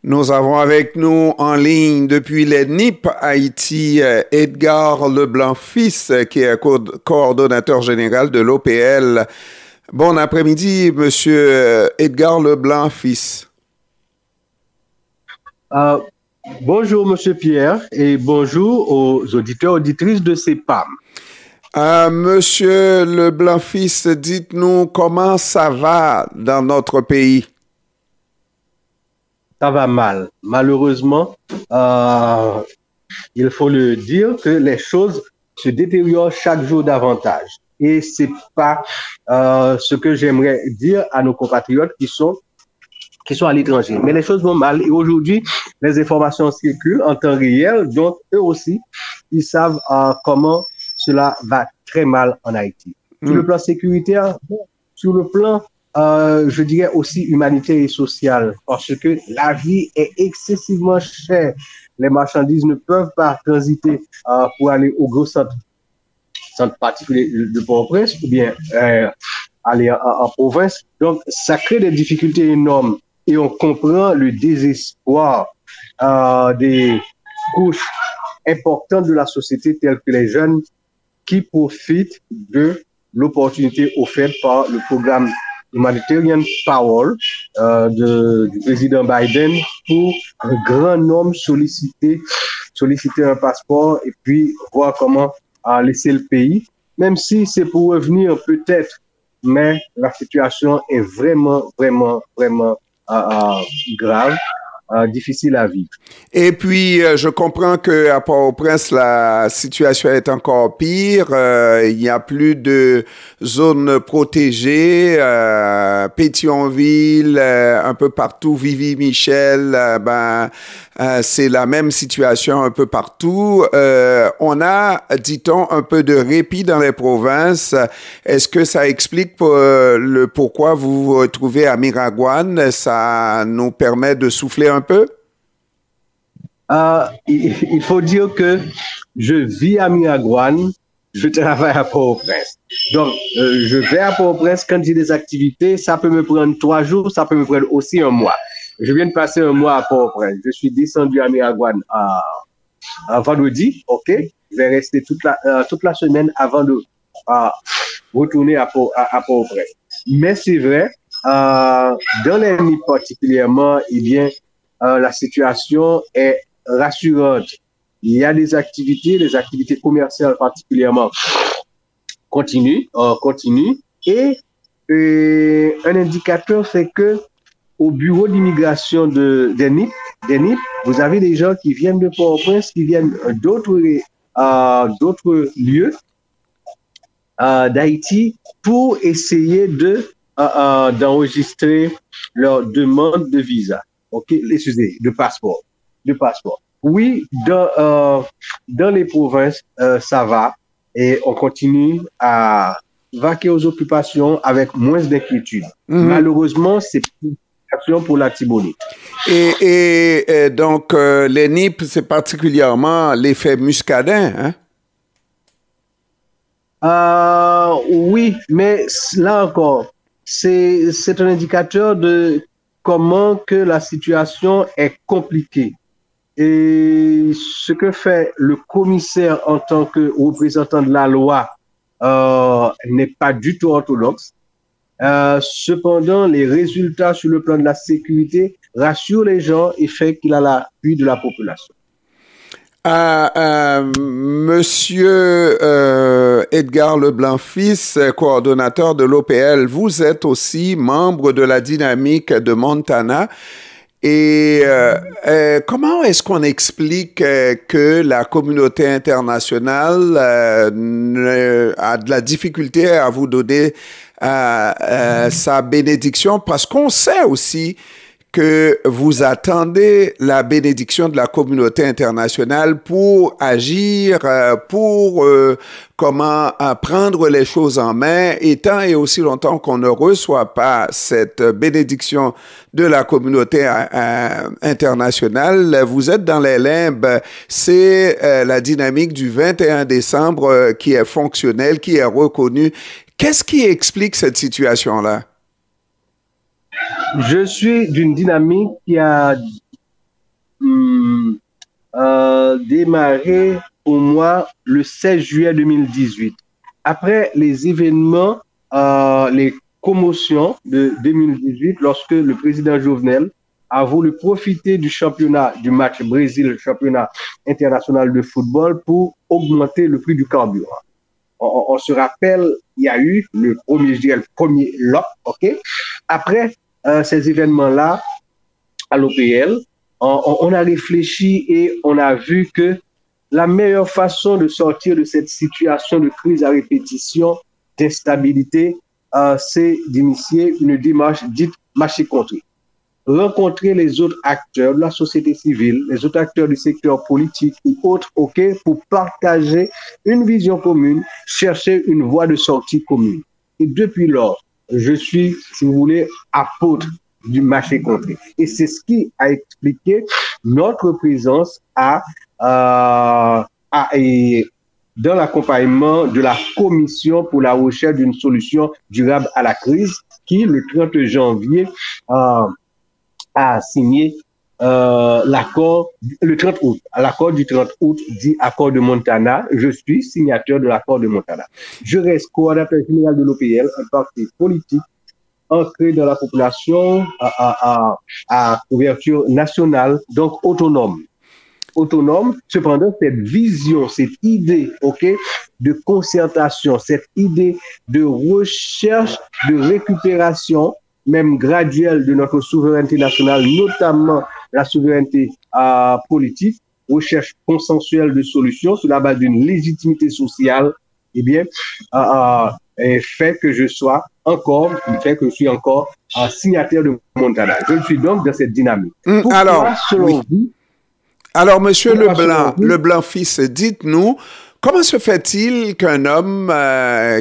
Nous avons avec nous en ligne depuis les NIP Haïti Edgar Leblanc-Fils, qui est coordonnateur général de l'OPL. Bon après-midi, Monsieur Edgar Leblanc-Fils. Bonjour, Monsieur Pierre, et bonjour aux auditeurs, auditrices de CEPAM. Monsieur Leblanc-Fils, dites-nous comment ça va dans notre pays? Ça va mal. Malheureusement, il faut le dire que les choses se détériorent chaque jour davantage. Et c'est pas ce que j'aimerais dire à nos compatriotes qui sont à l'étranger. Mais les choses vont mal. Et aujourd'hui, les informations circulent en temps réel. Donc, eux aussi, ils savent comment cela va très mal en Haïti. Sur le plan sécuritaire, sur le plan je dirais aussi humanitaire et social, parce que la vie est excessivement chère. Les marchandises ne peuvent pas transiter pour aller au gros centre particulier de Port-au-Prince ou bien aller en province. Donc, ça crée des difficultés énormes et on comprend le désespoir des couches importantes de la société telles que les jeunes qui profitent de l'opportunité offerte par le programme Humanitarian Power du président Biden pour un grand nombre solliciter un passeport et puis voir comment laisser le pays, même si c'est pour revenir peut-être, mais la situation est vraiment grave. Difficile à vivre. Et puis, je comprends qu'à Port-au-Prince, la situation est encore pire. Il n'y a plus de zones protégées. Pétionville, un peu partout, Vivi-Michel, c'est la même situation un peu partout. On a, dit-on, un peu de répit dans les provinces. Est-ce que ça explique le pourquoi vous vous retrouvez à Miragouane? Ça nous permet de souffler un peu? Il faut dire que je vis à Miragouane, je travaille à Port-au-Prince. Donc, je vais à Port-au-Prince quand j'ai des activités, ça peut me prendre 3 jours, ça peut me prendre aussi un mois. Je viens de passer un mois à Port-au-Prince. Je suis descendu à Miragouane vendredi, ok? Je vais rester toute la semaine avant de retourner à Port-au-Prince. Mais c'est vrai, dans les NIP particulièrement, eh bien, la situation est rassurante. Il y a des activités commerciales particulièrement continuent. Et un indicateur, c'est que au bureau d'immigration des NIP, vous avez des gens qui viennent de Port-au-Prince, qui viennent d'autres lieux d'Haïti pour essayer d'enregistrer leur demande de visa. Ok, excusez, de passeport. Oui, dans les provinces, ça va et on continue à vaquer aux occupations avec moins d'inquiétude. Malheureusement, c'est une action pour la Tibonite. Et donc, les NIP, c'est particulièrement l'effet muscadin, hein? Oui, mais là encore, c'est un indicateur de comment que la situation est compliquée. Et ce que fait le commissaire en tant que représentant de la loi n'est pas du tout orthodoxe. Cependant, les résultats sur le plan de la sécurité rassurent les gens et fait qu'il a l'appui de la population. Monsieur Edgar Leblanc-Fils, coordonnateur de l'OPL, vous êtes aussi membre de la dynamique de Montana. Et comment est-ce qu'on explique que la communauté internationale a de la difficulté à vous donner sa bénédiction? Parce qu'on sait aussi que vous attendez la bénédiction de la communauté internationale pour agir, pour comment prendre les choses en main, et tant et aussi longtemps qu'on ne reçoit pas cette bénédiction de la communauté internationale, vous êtes dans les limbes. C'est la dynamique du 21 décembre qui est fonctionnelle, qui est reconnue. Qu'est-ce qui explique cette situation-là? Je suis d'une dynamique qui a démarré pour moi le 16 juillet 2018. Après les événements, les commotions de 2018, lorsque le président Jovenel a voulu profiter du championnat, du match Brésil, championnat international de football, pour augmenter le prix du carburant. On se rappelle, il y a eu le premier lot, ok? Après ces événements-là, à l'OPL, on a réfléchi et on a vu que la meilleure façon de sortir de cette situation de crise à répétition, d'instabilité, c'est d'initier une démarche dite marché contré. Rencontrer les autres acteurs de la société civile, les autres acteurs du secteur politique et autres, ok, pour partager une vision commune, chercher une voie de sortie commune. Et depuis lors, je suis, si vous voulez, apôtre du marché contré. Et c'est ce qui a expliqué notre présence dans l'accompagnement de la Commission pour la recherche d'une solution durable à la crise, qui, le 30 janvier, a signé l'accord le 30 août, l'accord du 30 août dit accord de Montana. Je suis signateur de l'accord de Montana. Je reste coordinateur général de l'OPL, un parti politique ancré dans la population à couverture nationale, donc autonome. Cependant, cette vision, cette idée, ok, de concertation, cette idée de recherche, de récupération, même graduelle de notre souveraineté nationale, notamment la souveraineté politique, recherche consensuelle de solutions sur la base d'une légitimité sociale, eh bien, fait que je suis encore signataire de Montana. Je suis donc dans cette dynamique. Alors, Monsieur Leblanc fils, dites-nous, comment se fait-il qu'un homme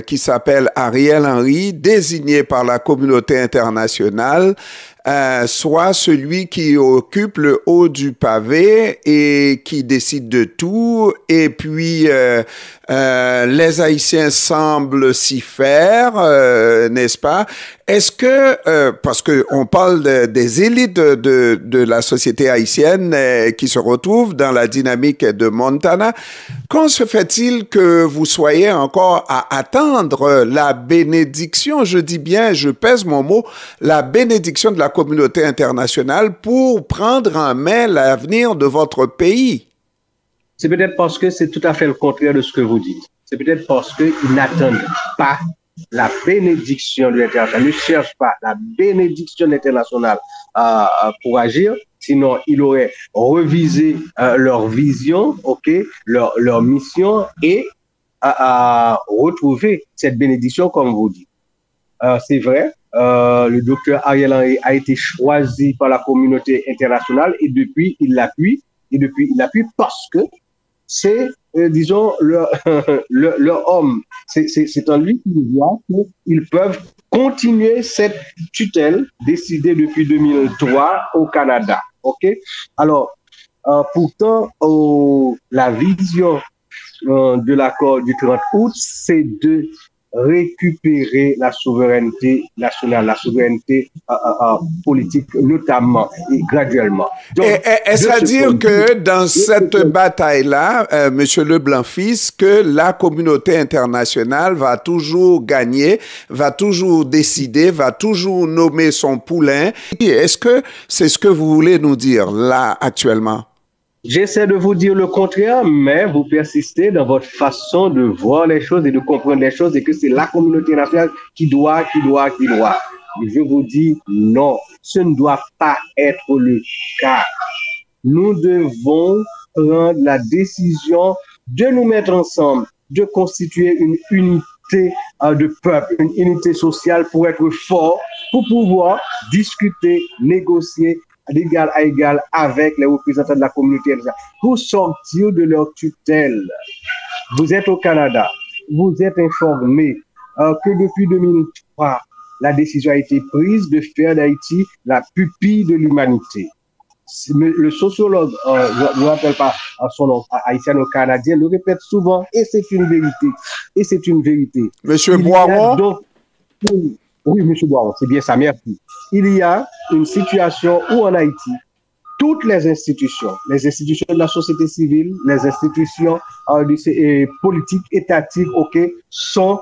qui s'appelle Ariel Henry, désigné par la communauté internationale, soit celui qui occupe le haut du pavé et qui décide de tout, et puis les Haïtiens semblent s'y faire, n'est-ce pas? Est-ce que, parce que on parle des élites de la société haïtienne qui se retrouvent dans la dynamique de Montana, comment se fait-il que vous soyez encore à attendre la bénédiction, je dis bien, je pèse mon mot, la bénédiction de la communauté internationale pour prendre en main l'avenir de votre pays? C'est peut-être parce que c'est tout à fait le contraire de ce que vous dites. C'est peut-être parce qu'ils n'attendent pas la bénédiction de l'international, ne cherchent pas la bénédiction internationale pour agir, sinon ils auraient revisé leur vision, ok, leur mission et retrouver cette bénédiction comme vous dites. C'est vrai, le docteur Ariel Henry a été choisi par la communauté internationale et depuis il l'appuie parce que c'est, disons, leur homme. C'est en lui qu'ils voient qu'ils peuvent continuer cette tutelle décidée depuis 2003 au Canada. Ok? Alors, pourtant, la vision de l'accord du 30 août, c'est de récupérer la souveraineté nationale, la souveraineté politique, notamment et graduellement. Est-ce à dire que dans cette bataille-là, Monsieur Leblanc fils, que la communauté internationale va toujours gagner, va toujours décider, va toujours nommer son poulain? Est-ce que c'est ce que vous voulez nous dire là actuellement? J'essaie de vous dire le contraire, mais vous persistez dans votre façon de voir les choses et de comprendre les choses et que c'est la communauté nationale qui doit. Je vous dis non, ce ne doit pas être le cas. Nous devons prendre la décision de nous mettre ensemble, de constituer une unité de peuple, une unité sociale pour être fort, pour pouvoir discuter, négocier d'égal à égal avec les représentants de la communauté pour sortir de leur tutelle. Vous êtes au Canada, vous êtes informés que depuis 2003, la décision a été prise de faire d'Haïti la pupille de l'humanité. Le sociologue, je ne me rappelle pas son nom, haïtiano-canadien, le répète souvent et c'est une vérité. Monsieur Boiron? Oui, monsieur Boiron, c'est bien ça, merci. Il y a une situation où en Haïti, toutes les institutions de la société civile, les institutions politiques, étatiques, ok, sont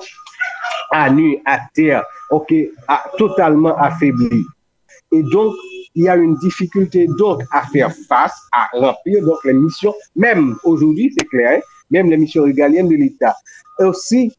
à nu, à terre, ok, totalement affaiblies. Et donc, il y a une difficulté donc à faire face, à remplir donc les missions, même aujourd'hui, c'est clair, hein, même les missions régaliennes de l'État. Aussi,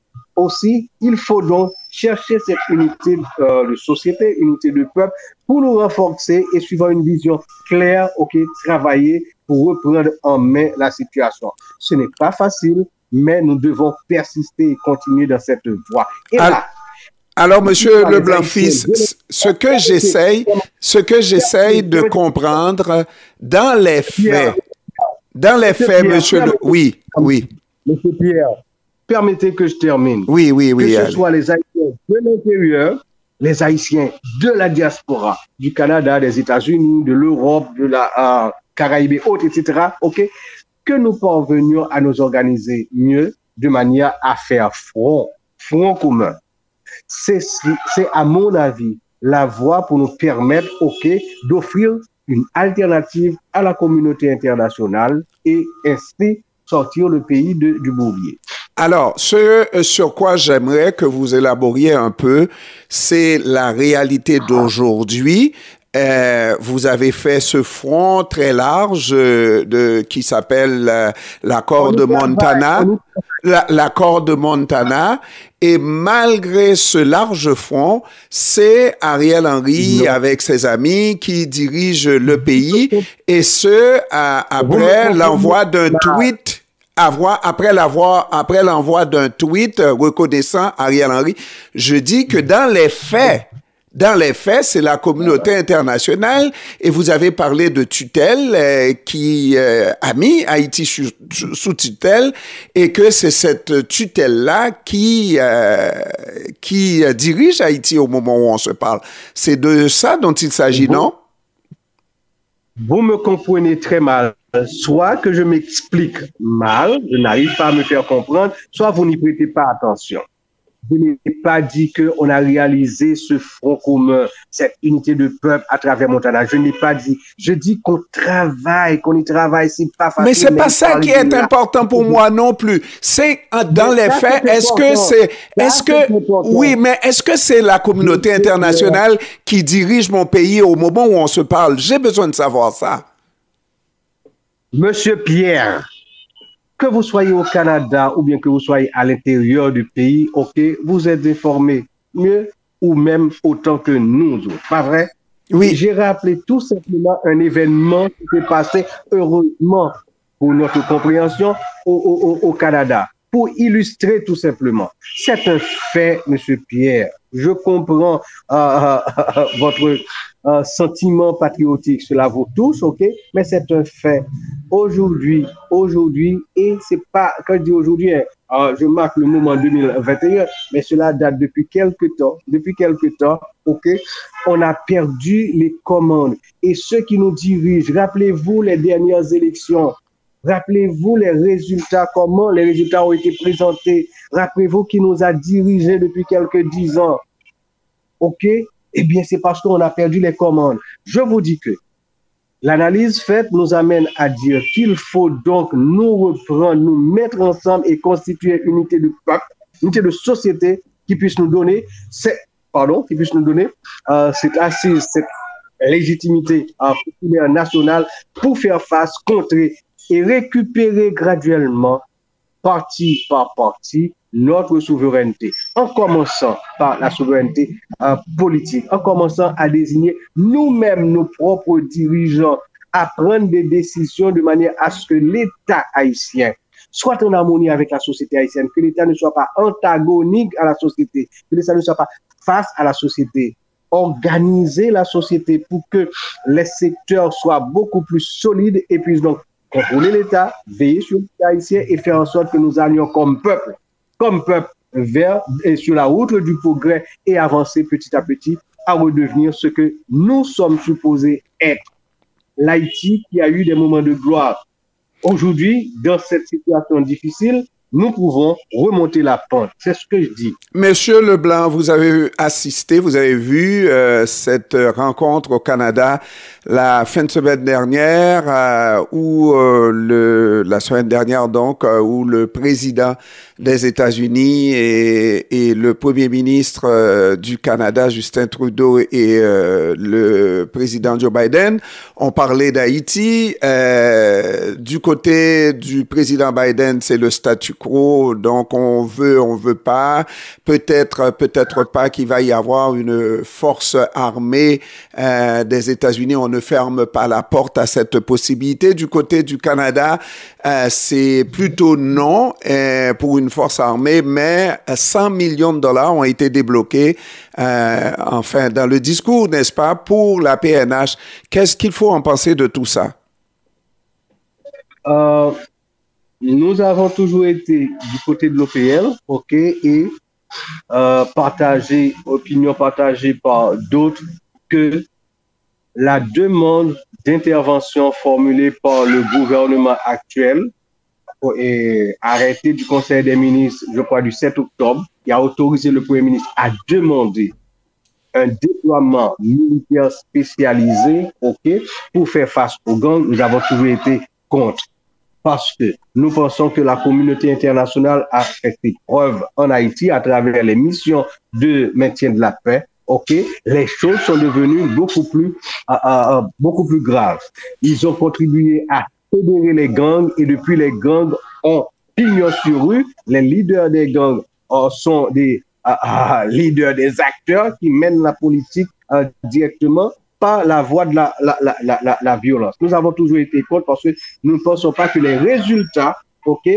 il faut donc chercher cette unité de société, unité de peuple, pour nous renforcer et suivant une vision claire, ok, travailler pour reprendre en main la situation. Ce n'est pas facile, mais nous devons persister et continuer dans cette voie. Et là, alors, Monsieur Leblanc-Fils, ce que j'essaye de comprendre dans les faits, Monsieur, oui. Monsieur Pierre, permettez que je termine. Oui. Que ce soit les Haïtiens de l'intérieur, les Haïtiens de la diaspora, du Canada, des États-Unis, de l'Europe, de la Caraïbes et autres, etc., ok, que nous parvenions à nous organiser mieux de manière à faire front commun. C'est à mon avis la voie pour nous permettre, ok, d'offrir une alternative à la communauté internationale et ainsi sortir le pays du bourbier. Alors, ce sur quoi j'aimerais que vous élaboriez un peu, c'est la réalité d'aujourd'hui. Vous avez fait ce front très large qui s'appelle l'accord de Montana, l'accord de Montana, et malgré ce large front, c'est Ariel Henry avec ses amis qui dirige le pays, et ce après l'envoi d'un tweet. Après l'envoi d'un tweet reconnaissant Ariel Henry, je dis que dans les faits, c'est la communauté internationale, et vous avez parlé de tutelle qui a mis Haïti sous tutelle, et que c'est cette tutelle-là qui dirige Haïti au moment où on se parle. C'est de ça dont il s'agit, non? Vous me comprenez très mal. Soit que je m'explique mal, je n'arrive pas à me faire comprendre, soit vous n'y prêtez pas attention. Je n'ai pas dit qu'on a réalisé ce front commun, cette unité de peuple à travers Montana. Je n'ai pas dit. Je dis qu'on y travaille, c'est pas facile. Mais c'est pas ça qui est important pour moi non plus. C'est dans les faits, oui, mais est-ce que c'est la communauté internationale qui dirige mon pays au moment où on se parle? J'ai besoin de savoir ça. Monsieur Pierre, que vous soyez au Canada ou bien que vous soyez à l'intérieur du pays, ok, vous êtes informé mieux ou même autant que nous autres, pas vrai? Oui. J'ai rappelé tout simplement un événement qui s'est passé heureusement pour notre compréhension au Canada, pour illustrer tout simplement. C'est un fait, Monsieur Pierre. Je comprends votre sentiment patriotique, cela vous touche, ok? Mais c'est un fait. Aujourd'hui, et c'est pas, quand je dis aujourd'hui, je marque le moment 2021, mais cela date depuis quelque temps, ok? On a perdu les commandes. Et ceux qui nous dirigent, rappelez-vous les dernières élections, rappelez-vous les résultats, comment les résultats ont été présentés, rappelez-vous qui nous a dirigés depuis quelques 10 ans, ok? Eh bien, c'est parce qu'on a perdu les commandes. Je vous dis que l'analyse faite nous amène à dire qu'il faut donc nous reprendre, nous mettre ensemble et constituer une unité de peuple, une unité de société qui puisse nous donner cette assise, cette légitimité populaire nationale pour faire face, contrer et récupérer graduellement, partie par partie, notre souveraineté, en commençant par la souveraineté politique, en commençant à désigner nous-mêmes nos propres dirigeants, à prendre des décisions de manière à ce que l'État haïtien soit en harmonie avec la société haïtienne, que l'État ne soit pas antagonique à la société, que l'État ne soit pas face à la société, organiser la société pour que les secteurs soient beaucoup plus solides et puissent donc contrôler l'État, veiller sur l'État haïtien et faire en sorte que nous allions comme peuple vers et sur la route du progrès et avancer petit à petit à redevenir ce que nous sommes supposés être. L'Haïti qui a eu des moments de gloire. Aujourd'hui, dans cette situation difficile, nous pouvons remonter la pente. C'est ce que je dis. Monsieur Leblanc, vous avez assisté, vous avez vu cette rencontre au Canada la fin de semaine dernière, la semaine dernière donc, où le président des États-Unis et le premier ministre du Canada, Justin Trudeau, et le président Joe Biden ont parlé d'Haïti. Du côté du président Biden, c'est le statu quo, donc on veut pas. Peut-être pas qu'il va y avoir une force armée des États-Unis. On ne ferme pas la porte à cette possibilité. Du côté du Canada, c'est plutôt non pour une force armée, mais 100 millions de dollars ont été débloqués, enfin, dans le discours, n'est-ce pas, pour la PNH. Qu'est-ce qu'il faut en penser de tout ça? Nous avons toujours été du côté de l'OPL, OK, et opinion partagée par d'autres, que la demande d'intervention formulée par le gouvernement actuel et arrêtée du Conseil des ministres, je crois, du 7 octobre, qui a autorisé le Premier ministre à demander un déploiement militaire spécialisé, OK, pour faire face aux gangs. Nous avons toujours été contre. Parce que nous pensons que la communauté internationale a fait ses preuves en Haïti à travers les missions de maintien de la paix. OK, les choses sont devenues beaucoup plus graves. Ils ont contribué à fédérer les gangs et depuis les gangs ont pignon sur rue. Les leaders des gangs sont des leaders des acteurs qui mènent la politique directement par la voie de la violence. Nous avons toujours été contre parce que nous ne pensons pas que les résultats, OK,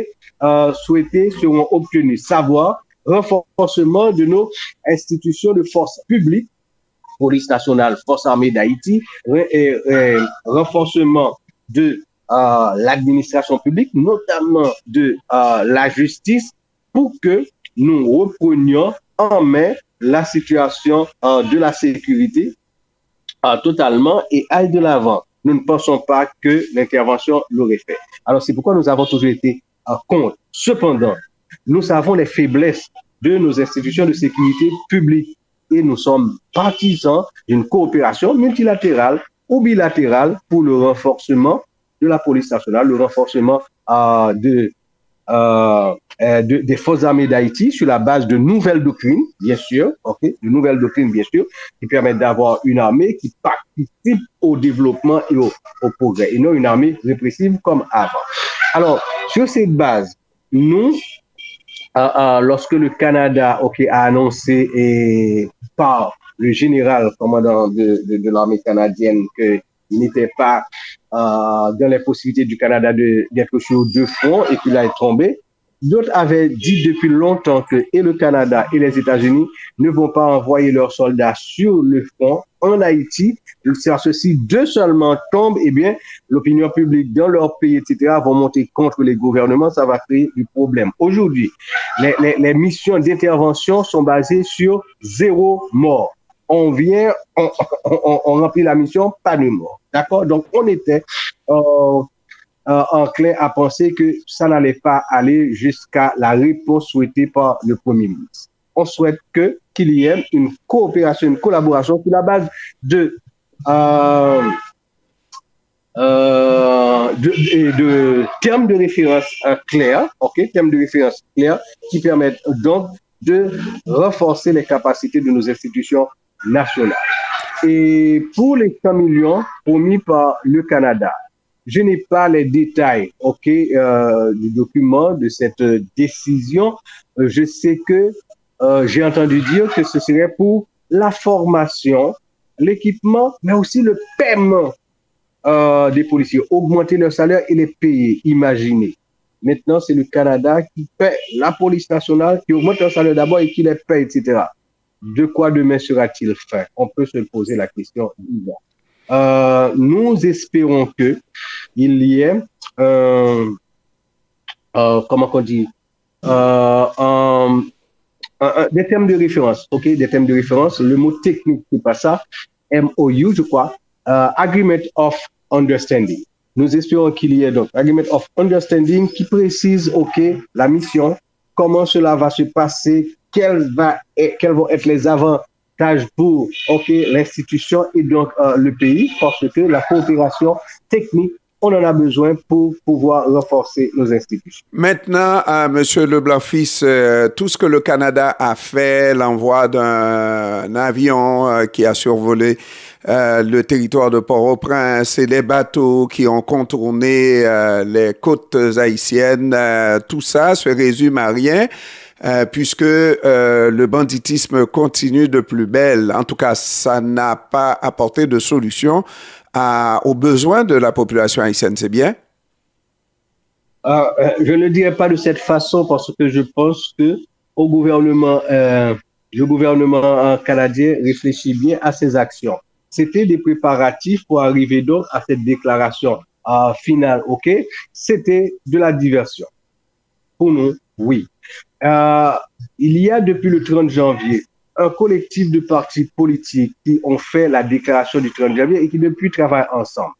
souhaités seront obtenus. Savoir, renforcement de nos institutions de force publique, police nationale, force armée d'Haïti, renforcement de l'administration publique, notamment de la justice, pour que nous reprenions en main la situation de la sécurité totalement et aille de l'avant. Nous ne pensons pas que l'intervention l'aurait fait. Alors, c'est pourquoi nous avons toujours été contre. Cependant, nous savons les faiblesses de nos institutions de sécurité publique et nous sommes partisans d'une coopération multilatérale ou bilatérale pour le renforcement de la police nationale, le renforcement des forces armées d'Haïti sur la base de nouvelles doctrines, bien sûr, de nouvelles doctrines, bien sûr, qui permettent d'avoir une armée qui participe au développement et au progrès, et non une armée répressive comme avant. Alors, sur cette base, nous, lorsque le Canada a annoncé par le général commandant de l'armée canadienne qu'il n'était pas dans les possibilités du Canada d'être sur deux fronts et qu'il a tombé, d'autres avaient dit depuis longtemps que et le Canada et les États-Unis ne vont pas envoyer leurs soldats sur le front en Haïti. Si ceux-ci deux seulement tombent, eh bien, l'opinion publique dans leur pays, etc., vont monter contre les gouvernements, ça va créer du problème. Aujourd'hui, les missions d'intervention sont basées sur 0 mort. On vient, on remplit la mission, pas de mort. D'accord? Donc, on était enclin à penser que ça n'allait pas aller jusqu'à la réponse souhaitée par le Premier ministre. On souhaite qu'il y ait une coopération, une collaboration sur la base de termes de référence clairs, termes de référence clairs qui permettent donc de renforcer les capacités de nos institutions nationales. Et pour les 100 millions promis par le Canada, je n'ai pas les détails, du document de cette décision. Je sais que j'ai entendu dire que ce serait pour la formation, l'équipement, mais aussi le paiement des policiers, augmenter leur salaire et les payer. Imaginez. Maintenant, c'est le Canada qui paie la police nationale, qui augmente leur salaire d'abord et qui les paie, etc. De quoi demain sera-t-il fait? On peut se poser la question. Nous espérons que il y ait comment on dit des termes de référence, des termes de référence. Le mot technique c'est pas ça, MOU je crois, Agreement of Understanding. Nous espérons qu'il y ait donc agreement of understanding qui précise, OK, la mission, comment cela va se passer, quels vont être les avantages pour, OK, l'institution et donc le pays, parce que la coopération technique, on en a besoin pour pouvoir renforcer nos institutions. Maintenant, Monsieur Leblanc-Fils, tout ce que le Canada a fait, l'envoi d'un avion qui a survolé le territoire de Port-au-Prince et les bateaux qui ont contourné les côtes haïtiennes, tout ça se résume à rien. Puisque le banditisme continue de plus belle. En tout cas, ça n'a pas apporté de solution aux besoins de la population haïtienne, c'est bien? Je ne dirais pas de cette façon parce que je pense que le gouvernement canadien réfléchit bien à ses actions. C'était des préparatifs pour arriver donc à cette déclaration finale, OK? C'était de la diversion. Pour nous, oui. Il y a depuis le 30 janvier un collectif de partis politiques qui ont fait la déclaration du 30 janvier et qui depuis travaillent ensemble.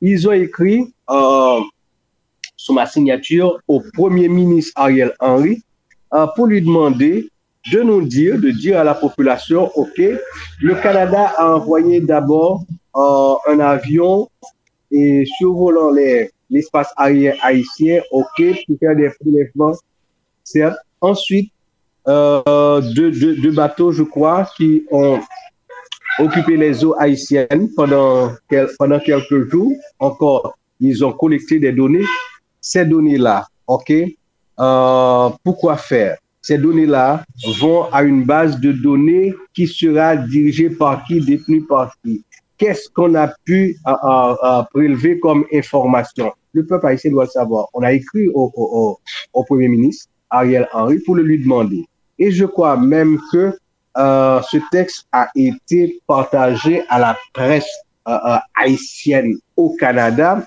Ils ont écrit sous ma signature au Premier ministre Ariel Henry pour lui demander de dire à la population, OK, le Canada a envoyé d'abord un avion et survolant l'espace aérien haïtien, OK, pour faire des prélèvements. Certes. Ensuite, deux bateaux, je crois, qui ont occupé les eaux haïtiennes pendant quelques jours. Encore, ils ont collecté des données. Ces données-là, OK, pourquoi faire? Ces données-là vont à une base de données qui sera dirigée par qui, détenue par qui. Qu'est-ce qu'on a pu prélever comme information? Le peuple haïtien doit le savoir. On a écrit au Premier ministre Ariel Henry pour le lui demander. Et je crois même que ce texte a été partagé à la presse haïtienne au Canada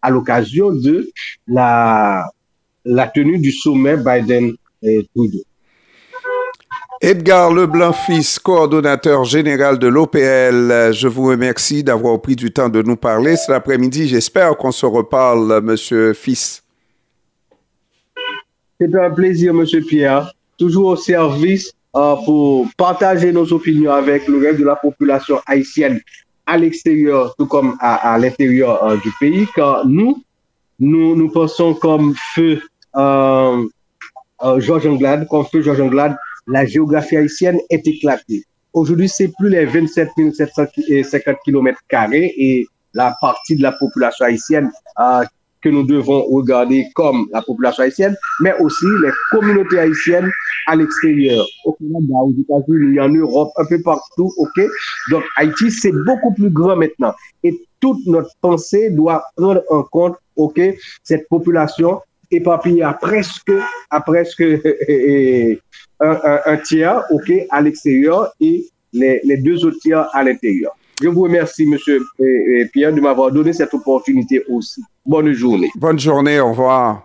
à l'occasion de la tenue du sommet Biden-Trudeau. Edgar Leblanc-Fils, coordonnateur général de l'OPL, je vous remercie d'avoir pris du temps de nous parler cet après-midi. J'espère qu'on se reparle, Monsieur Fils. C'est un plaisir, Monsieur Pierre. Toujours au service pour partager nos opinions avec le reste de la population haïtienne à l'extérieur, tout comme à l'intérieur du pays, car nous pensons comme feu Georges Anglade, la géographie haïtienne est éclatée. Aujourd'hui, c'est plus les 27 750 km² et la partie de la population haïtienne que nous devons regarder comme la population haïtienne, mais aussi les communautés haïtiennes à l'extérieur, au Canada, aux États-Unis, en Europe, un peu partout, OK? Donc, Haïti, c'est beaucoup plus grand maintenant. Et toute notre pensée doit prendre en compte, OK, cette population éparpillée à presque un tiers, OK, à l'extérieur et les deux autres tiers à l'intérieur. Je vous remercie, Monsieur Pierre, de m'avoir donné cette opportunité aussi. Bonne journée. Bonne journée, au revoir.